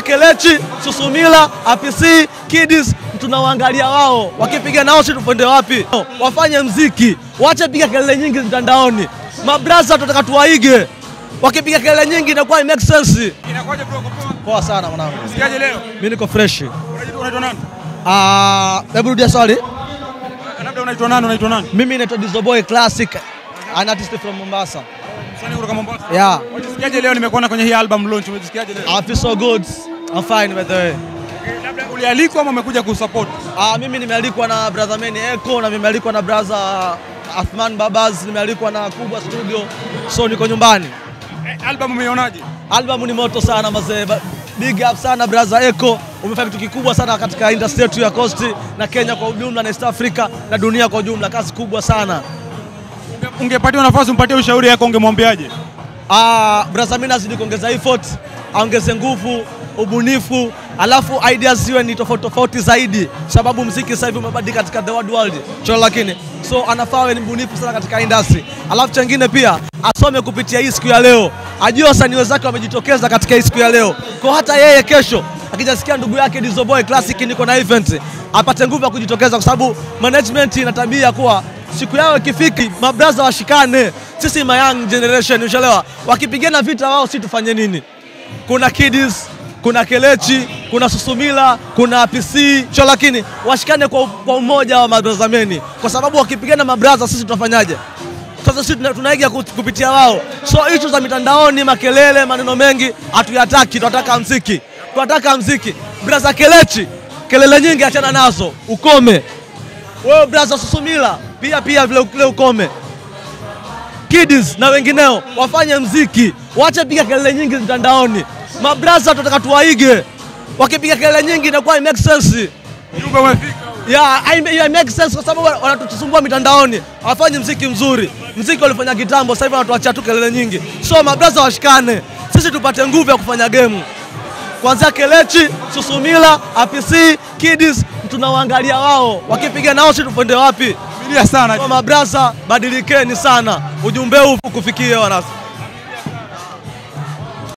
Kelechi, Susumila, APC, Kids tunawaangalia wao. Wakipiga nao sisi tupende wapi? Wafanye mziki. Waache piga kelele nyingi mtandaoni. Mabraza tunataka tuwaige. Wakipiga kelele nyingi inakuwa make sense. Inakuwaje bro? Poa sana mwanangu. Sikiaje leo? Mimi niko fresh. Unaitwa nani? Hebu rudia swali. Labda unaitwa nani? Mimi naitwa Dizoboy Classic, an artist from Mombasa. Msanii kutoka Mombasa? Yeah. Unajisikiaje leo nimekuona kwenye hii album launch? Unajisikiaje leo? I feel so good. I'm fine by the way. Labda ulialikwa ama umekuja kusupport? Mimi nimealikwa na brother Meni Echo na nimealikwa na brother Athman Babas, nimealikwa na Kubwa Studio. So niko nyumbani. Album umeionaje? Album ni moto sana mazee. Big up sana brother Echo. Umefanya kitu kikubwa sana katika industry yetu ya Coast na Kenya kwa ujumla na East Africa na dunia kwa ujumla. Kazi kubwa sana. Ungepatiwa nafasi umpatie ushauri yako ungemwambiaje? Brother mimi nazidi kuongeza effort, aongeze nguvu, ubunifu, alafu ideas ziwe ni tofauti zaidi sababu muziki sasa hivi umebadilika katika the world. Lakini so anafaa awe ni mbunifu sana katika industry. Alafu chengine pia asome kupitia hii siku ya leo. Ajue wasanii wenzake wamejitokeza katika hii siku ya leo. Kwa hata yeye kesho akijasikia ndugu yake Dizoboy Classic niko na event, apate nguvu ya kujitokeza kwa sababu management ina tabia kuwa siku yao ikifiki mabraza washikane. Sisi my young generation unaelewa, wakipigana vita wao si tufanye nini? Kuna Kids, kuna Kelechi, kuna Susumila, kuna APC, lakini washikane kwa umoja wa mabraza meni kwa sababu wakipigana mabraza sisi tutafanyaje? Sasa sisi tunaiga kupitia wao. So issue za mitandaoni, makelele, maneno mengi hatuyataki, tunataka muziki. Tunataka muziki. Braza Kelechi, kelele nyingi achana nazo, ukome. Wewe braza Susumila, pia vile ukome. Kids na wengineo wafanye muziki. Waache piga kelele nyingi mtandaoni. Mabraza tunataka tuwaige. Wakipiga kelele nyingi inakuwa make sense. Jumbe umefika. Yeah, make sense kwa sababu wanatusumbua mitandaoni. Wafanye muziki mzuri. Muziki walifanya kitambo, sasa hivi wanatuachia tu kelele nyingi. So mabraza washikane. Sisi tupate nguvu ya kufanya game. Kwanza Kelechi, Susumila, APC, Kids tunawaangalia wao. Wakipiga nao sisi tupende wapi? Milia sana. Mabraza badilikeni sana. Ujumbe huu kufikie wanasi.